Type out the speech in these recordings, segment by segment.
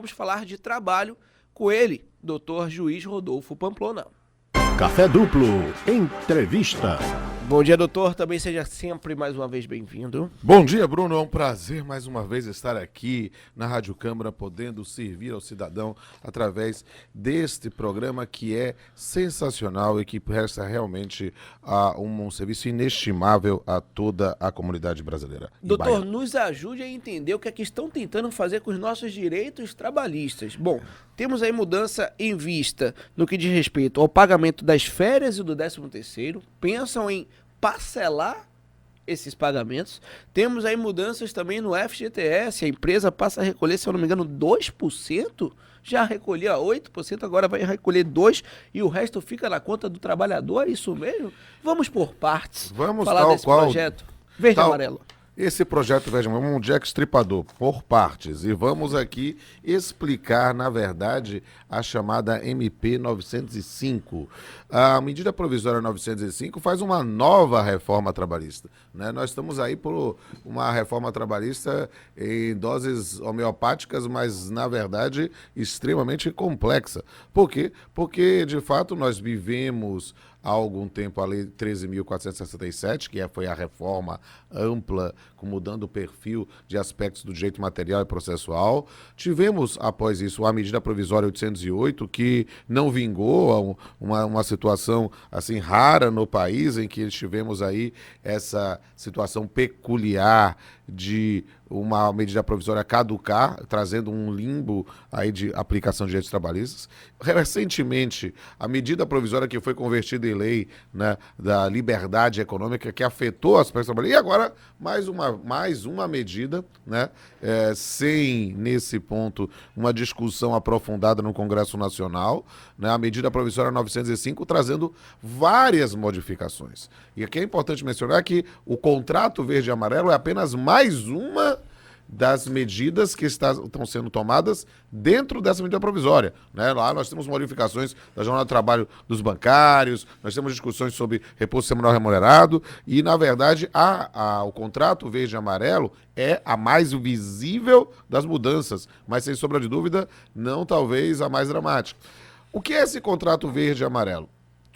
Vamos falar de trabalho com ele, Dr. Juiz Rodolfo Pamplona. Café Duplo, entrevista. Bom dia, doutor. Também seja sempre mais uma vez bem-vindo. Bom dia, Bruno. É um prazer mais uma vez estar aqui na Rádio Câmara, podendo servir ao cidadão através deste programa que é sensacional e que presta realmente um serviço inestimável a toda a comunidade brasileira. Doutor, nos ajude a entender o que é que estão tentando fazer com os nossos direitos trabalhistas. Bom, temos aí mudança em vista no que diz respeito ao pagamento das férias e do 13º. Pensam em parcelar esses pagamentos. Temos aí mudanças também no FGTS. A empresa passa a recolher, se eu não me engano, 2%. Já recolhia 8%, agora vai recolher 2% e o resto fica na conta do trabalhador. É isso mesmo? Vamos por partes. Vamos falar desse projeto. Verde e amarelo. Esse projeto Verde e Amarelo é um Jack Stripador, por partes, e vamos aqui explicar, na verdade, a chamada MP 905. A medida provisória 905 faz uma nova reforma trabalhista, né? Nós estamos aí por uma reforma trabalhista em doses homeopáticas, mas, na verdade, extremamente complexa. Por quê? Porque, de fato, nós vivemos há algum tempo a Lei 13.467, que foi a reforma ampla, mudando o perfil de aspectos do direito material e processual. Tivemos, após isso, a medida provisória 808, que não vingou, uma situação assim rara no país, em que tivemos aí essa situação peculiar de uma medida provisória caducar, trazendo um limbo aí de aplicação de direitos trabalhistas. Recentemente, a medida provisória que foi convertida em lei, né, da liberdade econômica, que afetou as pessoas trabalhistas, e agora mais uma medida, né, sem, nesse ponto, uma discussão aprofundada no Congresso Nacional, né, a medida provisória 905, trazendo várias modificações. E aqui é importante mencionar que o contrato verde e amarelo é apenas mais uma das medidas que estão sendo tomadas dentro dessa medida provisória, né? Lá nós temos modificações da jornada de trabalho dos bancários, nós temos discussões sobre repouso semanal remunerado e, na verdade, o contrato verde e amarelo é a mais visível das mudanças, mas, sem sombra de dúvida, não talvez a mais dramática. O que é esse contrato verde e amarelo?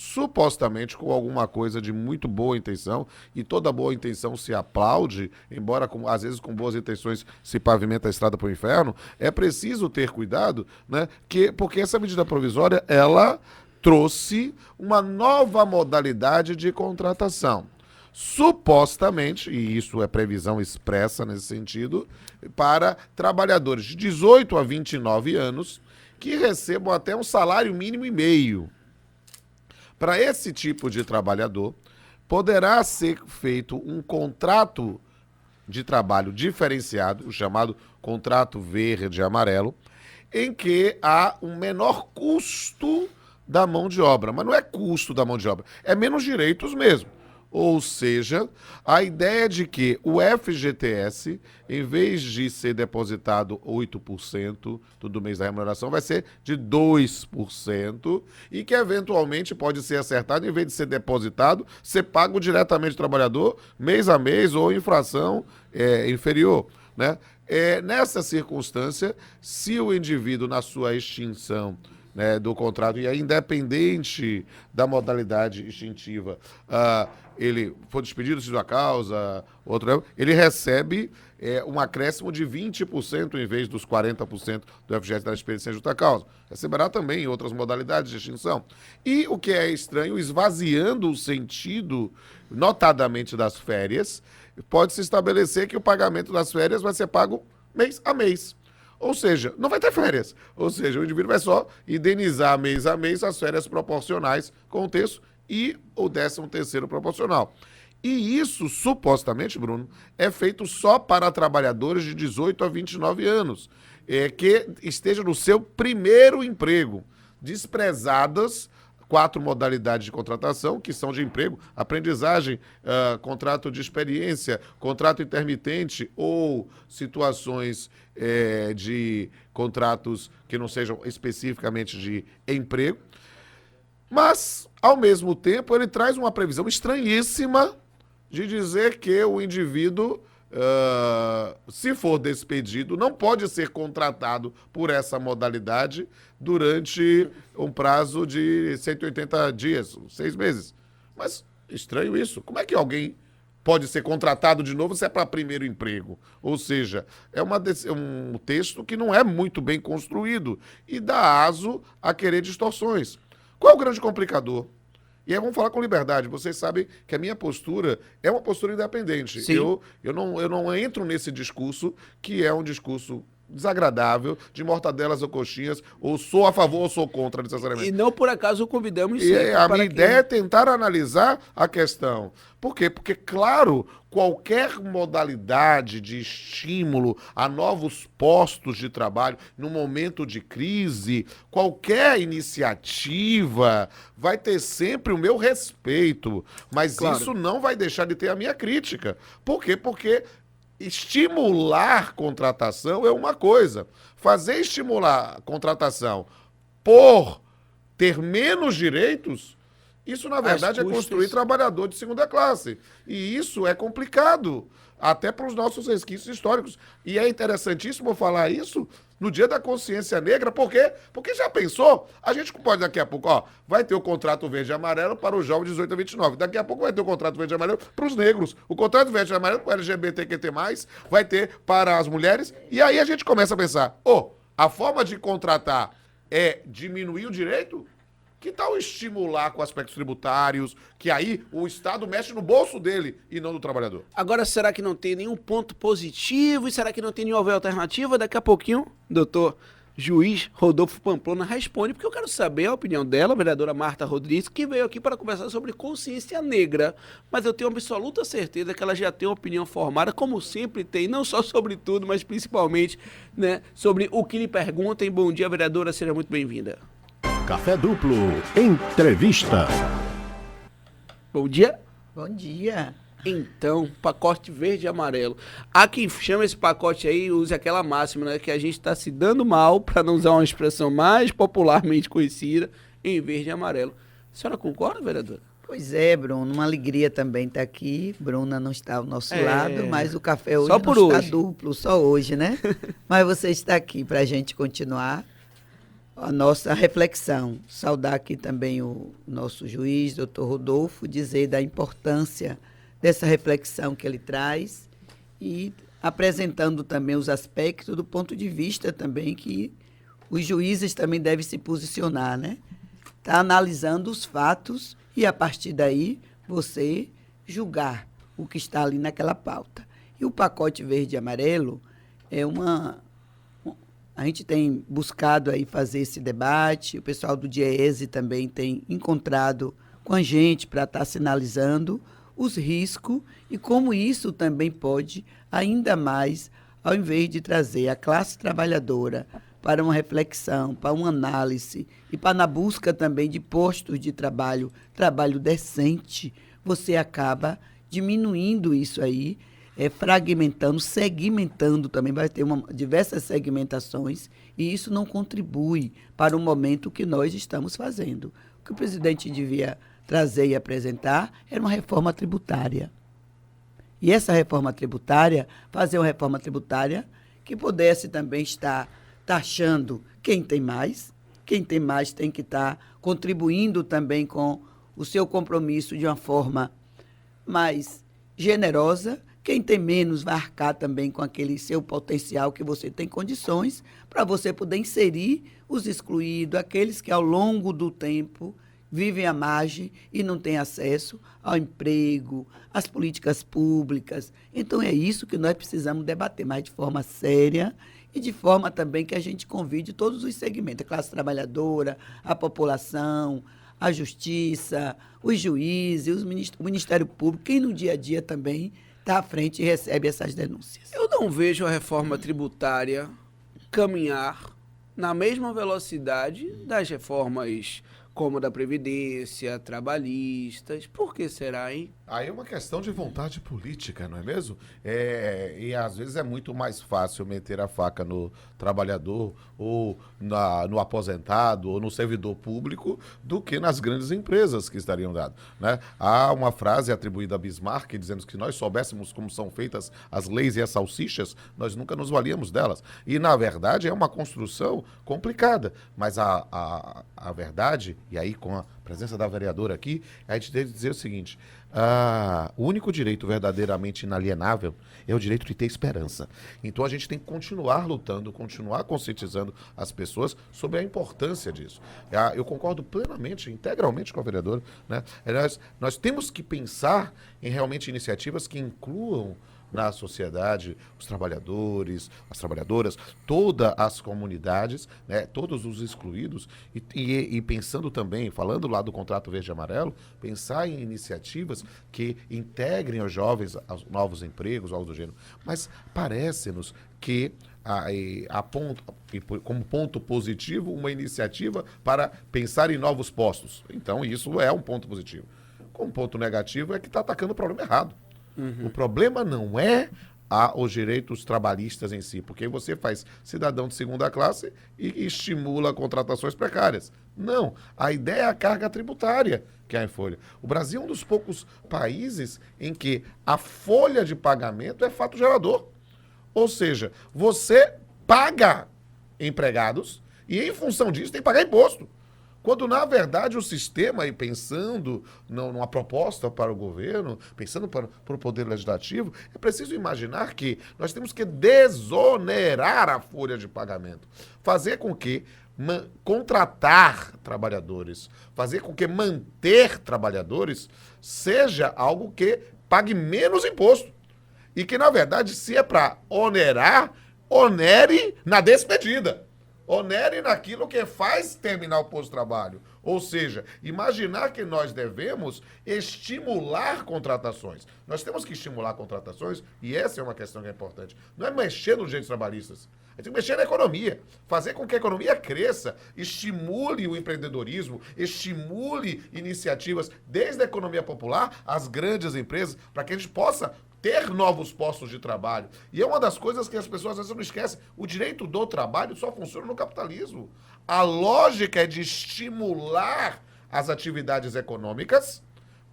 Supostamente com alguma coisa de muito boa intenção, e toda boa intenção se aplaude, embora às vezes com boas intenções se pavimenta a estrada para o inferno, é preciso ter cuidado, né, porque essa medida provisória, ela trouxe uma nova modalidade de contratação. Supostamente, e isso é previsão expressa nesse sentido, para trabalhadores de 18 a 29 anos que recebam até um salário mínimo e meio. Para esse tipo de trabalhador, poderá ser feito um contrato de trabalho diferenciado, o chamado contrato verde e amarelo, em que há um menor custo da mão de obra. Mas não é custo da mão de obra, é menos direitos mesmo. Ou seja, a ideia de que o FGTS, em vez de ser depositado 8% todo mês da remuneração, vai ser de 2% e que eventualmente pode ser acertado, em vez de ser depositado, ser pago diretamente ao trabalhador, mês a mês ou em fração inferior, né? Nessa circunstância, se o indivíduo, na sua extinção, né, do contrato, e é independente da modalidade extintiva, ele for despedido de sua causa, ele recebe um acréscimo de 20% em vez dos 40% do FGTS da despesa sem justa causa. Receberá também em outras modalidades de extinção. E o que é estranho, esvaziando o sentido, notadamente das férias, pode-se estabelecer que o pagamento das férias vai ser pago mês a mês. Ou seja, não vai ter férias. Ou seja, o indivíduo vai só indenizar mês a mês as férias proporcionais com o terço e o 13º proporcional. E isso, supostamente, Bruno, é feito só para trabalhadores de 18 a 29 anos, que estejam no seu primeiro emprego, desprezadas 4 modalidades de contratação, que são de emprego, aprendizagem, contrato de experiência, contrato intermitente ou situações de contratos que não sejam especificamente de emprego. Mas, ao mesmo tempo, ele traz uma previsão estranhíssima de dizer que o indivíduo se for despedido, não pode ser contratado por essa modalidade durante um prazo de 180 dias, 6 meses. Mas estranho isso. Como é que alguém pode ser contratado de novo se é para primeiro emprego? Ou seja, é um texto que não é muito bem construído e dá aso a querer distorções. Qual é o grande complicador? E aí vamos falar com liberdade. Vocês sabem que a minha postura é uma postura independente. Sim. Eu não entro nesse discurso que é um discurso desagradável, de mortadelas ou coxinhas, ou sou a favor ou sou contra, necessariamente. E não por acaso o convidamos E sempre a para minha que- ideia é tentar analisar a questão. Por quê? Porque, claro, qualquer modalidade de estímulo a novos postos de trabalho no momento de crise, qualquer iniciativa vai ter sempre o meu respeito, mas Claro. isso não vai deixar de ter a minha crítica. Por quê? Porque estimular contratação é uma coisa. Fazer estimular a contratação por ter menos direitos, isso, na verdade, é custas. construir trabalhador de segunda classe. E isso é complicado, até para os nossos resquícios históricos. E é interessantíssimo falar isso no Dia da Consciência Negra, por quê? Porque já pensou? A gente pode daqui a pouco, vai ter o contrato verde e amarelo para os jovens de 18 a 29. Daqui a pouco vai ter o contrato verde e amarelo para os negros. O contrato verde e amarelo para o LGBTQT+, vai ter para as mulheres. E aí a gente começa a pensar, a forma de contratar é diminuir o direito? Que tal estimular com aspectos tributários, que aí o Estado mexe no bolso dele e não do trabalhador? Agora, será que não tem nenhum ponto positivo? E será que não tem nenhuma alternativa? Daqui a pouquinho, doutor juiz Rodolfo Pamplona responde, porque eu quero saber a opinião dela, a vereadora Marta Rodrigues, que veio aqui para conversar sobre consciência negra. Mas eu tenho absoluta certeza que ela já tem uma opinião formada, como sempre tem, não só sobre tudo, mas principalmente, né, sobre o que lhe perguntem. Bom dia, vereadora, seja muito bem-vinda. Café Duplo. Entrevista. Bom dia. Bom dia. Então, pacote verde e amarelo. Há quem chama esse pacote aí, use aquela máxima, né, que a gente está se dando mal, para não usar uma expressão mais popularmente conhecida, em verde e amarelo. A senhora concorda, vereadora? Pois é, Bruno, uma alegria também estar aqui. Bruna não está ao nosso É. lado, mas o café hoje Só por não hoje. está duplo, só hoje, né? Mas você está aqui para a gente continuar a nossa reflexão. Saudar aqui também o nosso juiz, doutor Rodolfo, dizer da importância dessa reflexão que ele traz e apresentando também os aspectos do ponto de vista também que os juízes também devem se posicionar, né? Está analisando os fatos e, a partir daí, você julgar o que está ali naquela pauta. E o pacote verde e amarelo é uma... A gente tem buscado aí fazer esse debate, o pessoal do DIEESE também tem encontrado com a gente para estar sinalizando os riscos e como isso também pode, ainda mais, ao invés de trazer a classe trabalhadora para uma reflexão, para uma análise e para na busca também de postos de trabalho, trabalho decente, você acaba diminuindo isso aí, fragmentando, segmentando também, vai ter diversas segmentações e isso não contribui para o momento que nós estamos fazendo. O que o presidente devia trazer e apresentar era uma reforma tributária. E essa reforma tributária, fazer uma reforma tributária que pudesse também estar taxando quem tem mais tem que estar contribuindo também com o seu compromisso de uma forma mais generosa. Quem tem menos vai arcar também com aquele seu potencial que você tem condições para você poder inserir os excluídos, aqueles que ao longo do tempo vivem à margem e não têm acesso ao emprego, às políticas públicas. Então é isso que nós precisamos debater, mas de forma séria e de forma também que a gente convide todos os segmentos, a classe trabalhadora, a população, a justiça, os juízes, o Ministério Público, quem no dia a dia também está à frente e recebe essas denúncias. Eu não vejo a reforma tributária caminhar na mesma velocidade das reformas como a da Previdência, trabalhistas. Por que será, hein? Aí é uma questão de vontade política, não é mesmo? E às vezes é muito mais fácil meter a faca no trabalhador ou no aposentado ou no servidor público do que nas grandes empresas que estariam dadas, né? Há uma frase atribuída a Bismarck dizendo que se nós soubéssemos como são feitas as leis e as salsichas, nós nunca nos valíamos delas. E, na verdade, é uma construção complicada. Mas a verdade, e aí com a presença da vereadora aqui, a gente deve dizer o seguinte: o único direito verdadeiramente inalienável é o direito de ter esperança. Então a gente tem que continuar lutando, continuar conscientizando as pessoas sobre a importância disso. Eu concordo plenamente, integralmente com a vereadora, né? Nós temos que pensar em realmente iniciativas que incluam na sociedade os trabalhadores, as trabalhadoras, todas as comunidades, né, todos os excluídos, e pensando também, falando lá do contrato verde e amarelo, pensar em iniciativas que integrem os jovens aos novos empregos, algo do gênero. Mas parece-nos que como ponto positivo, uma iniciativa para pensar em novos postos. Então, isso é um ponto positivo. Como ponto negativo é que está atacando o problema errado. O problema não é os direitos trabalhistas em si, porque você faz cidadão de segunda classe e estimula contratações precárias. Não, a ideia é a carga tributária que há em folha. O Brasil é um dos poucos países em que a folha de pagamento é fato gerador. Ou seja, você paga empregados e, em função disso, tem que pagar imposto. Quando, na verdade, o sistema, e pensando numa proposta para o governo, pensando para o Poder Legislativo, é preciso imaginar que nós temos que desonerar a folha de pagamento. Fazer com que contratar trabalhadores, fazer com que manter trabalhadores seja algo que pague menos imposto. E que, na verdade, se é para onerar, onere na despedida. Onere naquilo que faz terminar o posto de trabalho. Ou seja, imaginar que nós devemos estimular contratações. Nós temos que estimular contratações, e essa é uma questão que é importante. Não é mexer nos direitos trabalhistas. A gente tem que mexer na economia. Fazer com que a economia cresça, estimule o empreendedorismo, estimule iniciativas desde a economia popular às grandes empresas, para que a gente possa ter novos postos de trabalho. E é uma das coisas que as pessoas às vezes não esquecem. O direito do trabalho só funciona no capitalismo. A lógica é de estimular as atividades econômicas,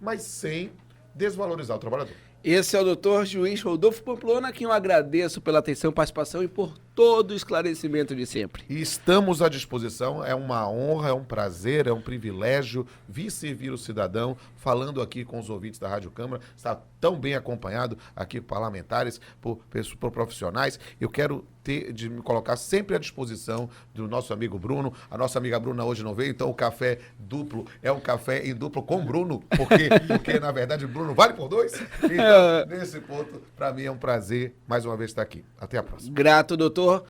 mas sem desvalorizar o trabalhador. Esse é o doutor juiz Rodolfo Pamplona, a quem eu agradeço pela atenção, participação e por todo o esclarecimento de sempre. E estamos à disposição, é uma honra, é um prazer, é um privilégio vir servir o cidadão, falando aqui com os ouvintes da Rádio Câmara, está tão bem acompanhado aqui por parlamentares, por profissionais. Eu quero de me colocar sempre à disposição do nosso amigo Bruno. A nossa amiga Bruna hoje não veio, então o café duplo é um café em duplo com Bruno, porque na verdade o Bruno vale por dois. Então, nesse ponto, para mim é um prazer mais uma vez estar aqui. Até a próxima. Grato, doutor.